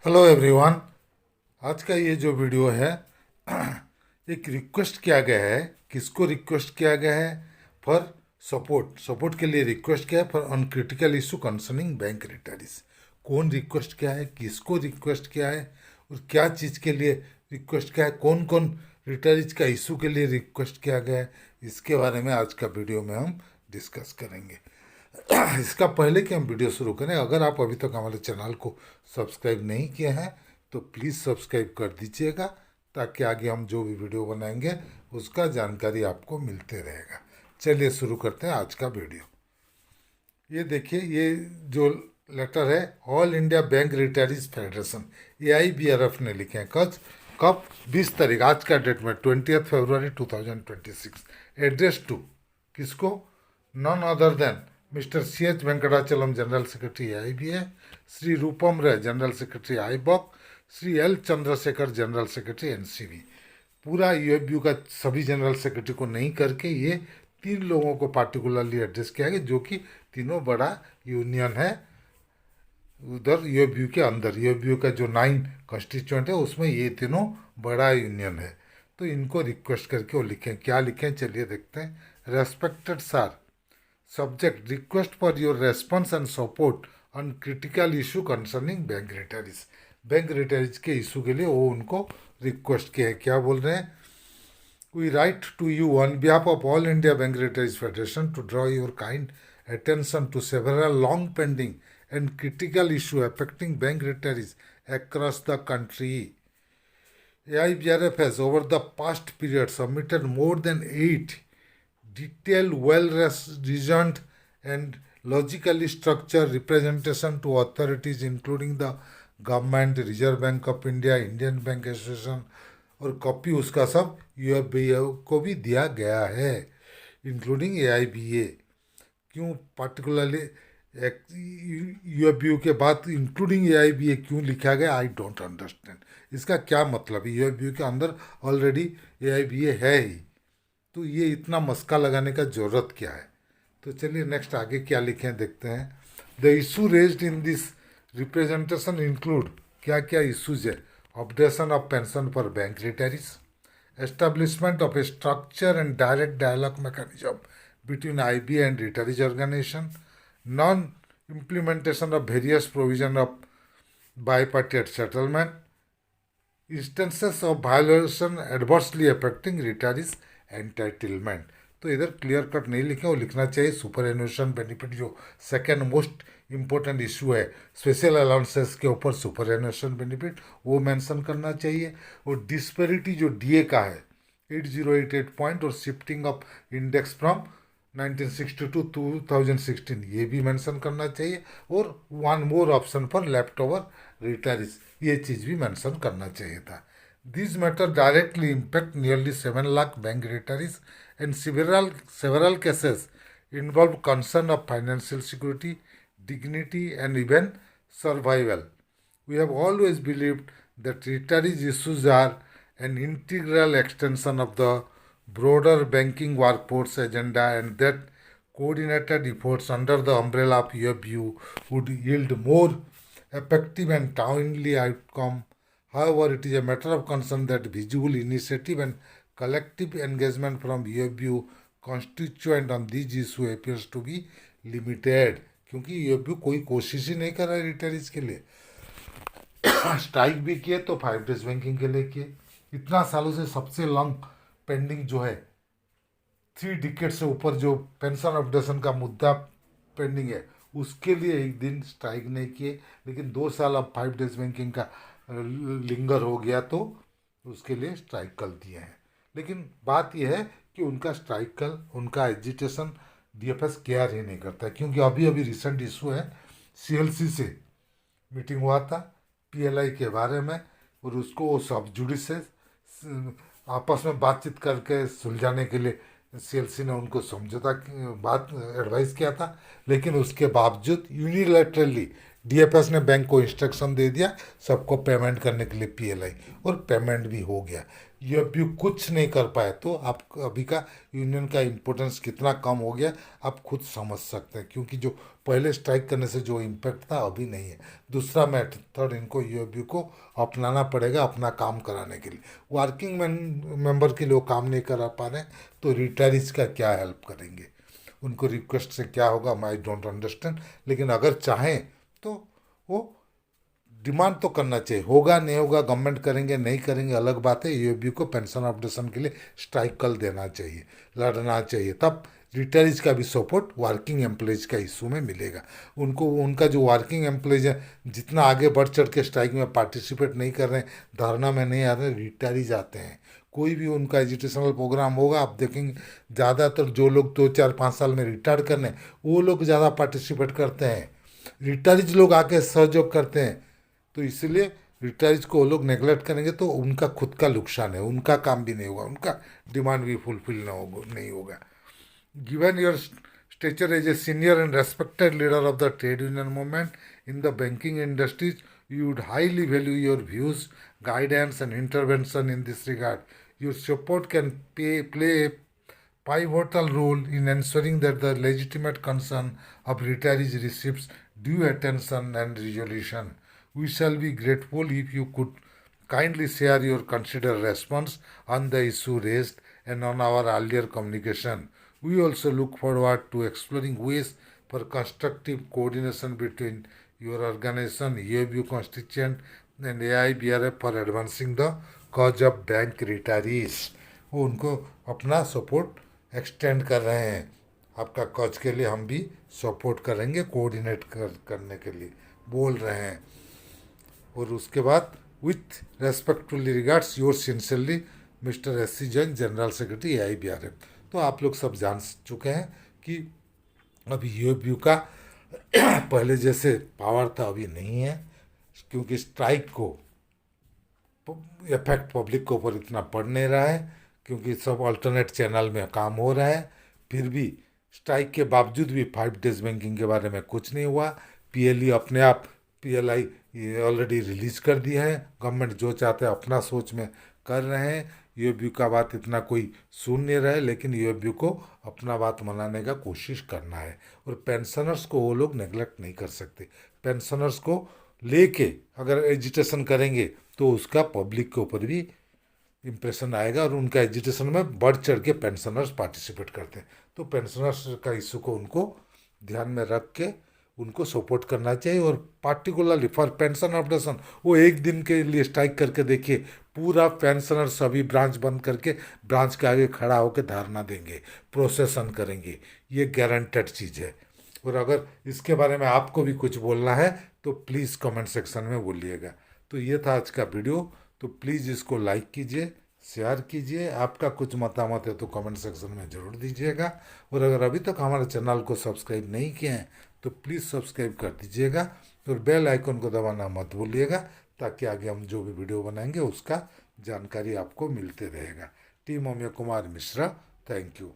Hello everyone. आज का ये जो वीडियो है एक रिक्वेस्ट किया गया है। किसको रिक्वेस्ट किया गया है? फॉर सपोर्ट के लिए रिक्वेस्ट किया है for on critical issue concerning bank retirees. कौन रिक्वेस्ट किया है, किसको रिक्वेस्ट किया है और क्या चीज़ के लिए रिक्वेस्ट किया है, कौन कौन रिटर्निस का इशू के लिए रिक्वेस्ट किया गया है, इसके बारे में आज का वीडियो में हम डिस्कस करेंगे। इसका पहले कि हम वीडियो शुरू करें, अगर आप अभी तक हमारे चैनल को सब्सक्राइब नहीं किए हैं तो प्लीज़ सब्सक्राइब कर दीजिएगा, ताकि आगे हम जो भी वीडियो बनाएंगे उसका जानकारी आपको मिलते रहेगा। चलिए शुरू करते हैं आज का वीडियो। ये देखिए, ये जो लेटर है all India bank retirees federation AIBRF ने लिखे हैं। कब 20 तारीख, आज का डेट में 20 फरवरी 2026। एड्रेस टू किसको? None other than mister CH Venkatachalam, general secretary AIBA, Shri Rupam Ray, general secretary IBOC, Shri L Chandrashekhar, general secretary NCB। पूरा UFBU का सभी जनरल सेक्रेटरी को नहीं करके ये 3 लोगों को पार्टिकुलरली एड्रेस किया गया, जो कि तीनों बड़ा यूनियन है उधर UFBU के अंदर। UFBU का जो 9 कॉन्स्टिट्यूएंट है उसमें ये तीनों बड़ा यूनियन है। तो इनको रिक्वेस्ट करके वो लिखें, क्या लिखें चलिए देखते हैं। Respected sir, subject request for your response and support on critical issue concerning bank retirees. Bank retirees के इशू के लिए वो उनको रिक्वेस्ट किया है। क्या बोल रहे हैं? We write to you on behalf of all India bank retirees federation to draw your kind attention to several long pending and critical issues affecting bank returns across the country. AIBRF has over the past period submitted more than 8 detailed, well-reasoned and logically structured representation to authorities including the government, Reserve Bank of India, Indian Bank Association, और copy उसका सब UFBA को भी दिया गया है, including AIBA। क्यों particularly UFBU के बाद इंक्लूडिंग AIBA क्यों लिखा गया? I don't understand. इसका क्या मतलब है? UFBU के अंदर ऑलरेडी AIBA है ही, तो ये इतना मस्का लगाने का ज़रूरत क्या है? तो चलिए नेक्स्ट आगे क्या लिखे हैं देखते हैं। The issue raised in this representation include, क्या क्या इशूज है? Updation of pension for bank retirees, establishment of a structure and direct dialogue mechanism between IBA and retirees organization, non-implementation of various provision of bipartite settlement, instances of violation adversely affecting retirees entitlement। तो इधर clear cut नहीं लिखे, वो लिखना चाहिए super एनुएशन benefit, जो second most important issue है special allowances के ऊपर सुपर एनुएशन बेनिफिट, वो मेंशन करना चाहिए। और डिस्पेरिटी जो DA का है 8088 पॉइंट और shifting of index from 1960 to 2016, ये भी मेंशन करना चाहिए। और one more option for left over retirees, ये चीज़ भी मेंशन करना चाहिए था। This matter directly impact nearly 7 lakh bank retirees and several cases involve concern of financial security, dignity and even survival. We have always believed that retirees issues are an integral extension of the broader banking workforce agenda, and that coordinated efforts under the umbrella of UFBU would yield more effective and timely outcome. However, it is a matter of concern that visible initiative and collective engagement from UFBU constituent on these issues appears to be limited, क्योंकि UFBU कोई कोशिश ही नहीं कर रहा है retirees के लिए। Strike भी किए तो 5 डेज बैंकिंग के लिए किए। इतना सालों से सबसे लॉन्ग पेंडिंग जो है 3 डिकेड से ऊपर जो पेंशन अपडेशन का मुद्दा पेंडिंग है, उसके लिए एक दिन स्ट्राइक नहीं किए। लेकिन 2 साल अब 5 डेज बैंकिंग का लिंगर हो गया तो उसके लिए स्ट्राइक कर दिए हैं। लेकिन बात यह है कि उनका स्ट्राइक कल, उनका एजिटेशन DFS केयर ही नहीं करता है, क्योंकि अभी अभी रिसेंट इशू है CLC से मीटिंग हुआ था PLI के बारे में, और उसको वो सब जुडिस से आपस में बातचीत करके सुलझाने के लिए CLC ने उनको समझौता बात एडवाइस किया था। लेकिन उसके बावजूद यूनिलैटरली DFS ने बैंक को इंस्ट्रक्शन दे दिया सबको पेमेंट करने के लिए PLI, और पेमेंट भी हो गया। यूएफबी कुछ नहीं कर पाए, तो आप अभी का यूनियन का इम्पोर्टेंस कितना कम हो गया आप खुद समझ सकते हैं, क्योंकि जो पहले स्ट्राइक करने से जो इम्पैक्ट था अभी नहीं है। दूसरा मेथड इनको यूएफबी को अपनाना पड़ेगा अपना काम कराने के लिए। वर्किंग मेंबर के लिए वो काम नहीं करा पा रहे, तो रिटायरीज का क्या हेल्प करेंगे, उनको रिक्वेस्ट से क्या होगा, आई डोंट अंडरस्टैंड। लेकिन अगर चाहें तो वो डिमांड तो करना चाहिए। होगा नहीं होगा, गवर्नमेंट करेंगे नहीं करेंगे अलग बात है। यूएबी को पेंशन अपडेशन के लिए स्ट्राइक कर देना चाहिए, लड़ना चाहिए, तब रिटायरीज का भी सपोर्ट वर्किंग एम्प्लॉयज़ का इशू में मिलेगा। उनको उनका जो वर्किंग एम्प्लॉयज़ है जितना आगे बढ़ चढ़ के स्ट्राइक में पार्टिसिपेट नहीं कर रहे हैं, धरना में नहीं आ रहे, रिटायरीज आते हैं। कोई भी उनका एजुकेशनल प्रोग्राम होगा आप देखेंगे, ज़्यादातर जो लोग 2 4 5 साल में रिटायर करने वो लोग ज़्यादा पार्टिसिपेट करते हैं, रिटायरीज लोग आके सहयोग करते हैं। तो इसलिए रिटायर्स को वो लोग नेगलेक्ट करेंगे तो उनका खुद का नुकसान है, उनका काम भी नहीं होगा, उनका डिमांड भी फुलफिल नहीं होगा। Given your stature as a senior and respected leader of the trade union movement in the banking industries, you would highly value your views, guidance, and intervention in this regard. Your support can play a pivotal role in ensuring that the legitimate concern of retirees receives due attention and resolution. We shall be grateful if you could kindly share your considered response on the issue raised and on our earlier communication. We also look forward to exploring ways for constructive coordination between your organization, EABU constituent, and AIBRF for advancing the cause of bank retirees. वो उनको अपना support extend कर रहे हैं, आपका cause के लिए हम भी सपोर्ट करेंगे, कोऑर्डिनेट करने के लिए बोल रहे हैं। और उसके बाद with respectfully regards your sincerely mister SC. Jain, general secretary AIBRF। तो आप लोग सब जान चुके हैं कि अभी यूएफबी का पहले जैसे पावर था अभी नहीं है, क्योंकि स्ट्राइक को इफेक्ट पब्लिक के ऊपर इतना पड़ नहीं रहा है, क्योंकि सब अल्टरनेट चैनल में काम हो रहा है। फिर भी स्ट्राइक के बावजूद भी 5 डेज बैंकिंग के बारे में कुछ नहीं हुआ। पीएलई अपने आप पीएलआई ऑलरेडी रिलीज कर दिया है, गवर्नमेंट जो चाहते हैं अपना सोच में कर रहे हैं। यूएफबी का बात इतना कोई सुन नहीं रहा है, लेकिन यूएफबी को अपना बात मनाने का कोशिश करना है। और पेंशनर्स को वो लोग नेगलेक्ट नहीं कर सकते। पेंशनर्स को लेके अगर एजिटेशन करेंगे तो उसका पब्लिक के ऊपर भी इम्प्रेशन आएगा, और उनका एजुटेशन में बढ़ चढ़ के पेंशनर्स पार्टिसिपेट करते हैं। तो पेंशनर्स का इशू को उनको ध्यान में रख के उनको सपोर्ट करना चाहिए। और पार्टिकुलरली फॉर पेंशन अपडेशन वो एक दिन के लिए स्ट्राइक करके देखिए, पूरा पेंशनर सभी ब्रांच बंद करके ब्रांच के आगे खड़ा होकर धरना देंगे, प्रोसेसन करेंगे, ये गारंटेड चीज़ है। और अगर इसके बारे में आपको भी कुछ बोलना है तो प्लीज़ कमेंट सेक्शन में बोलिएगा। तो ये था आज का वीडियो, तो प्लीज़ इसको लाइक कीजिए, शेयर कीजिए। आपका कुछ मतामत है तो कमेंट सेक्शन में ज़रूर दीजिएगा। और अगर अभी तक हमारे चैनल को सब्सक्राइब नहीं किए हैं तो प्लीज़ सब्सक्राइब कर दीजिएगा, और बेल आइकन को दबाना मत भूलिएगा, ताकि आगे हम जो भी वीडियो बनाएंगे उसका जानकारी आपको मिलते रहेगा। Team Amiya Kumar Mishra, thank you.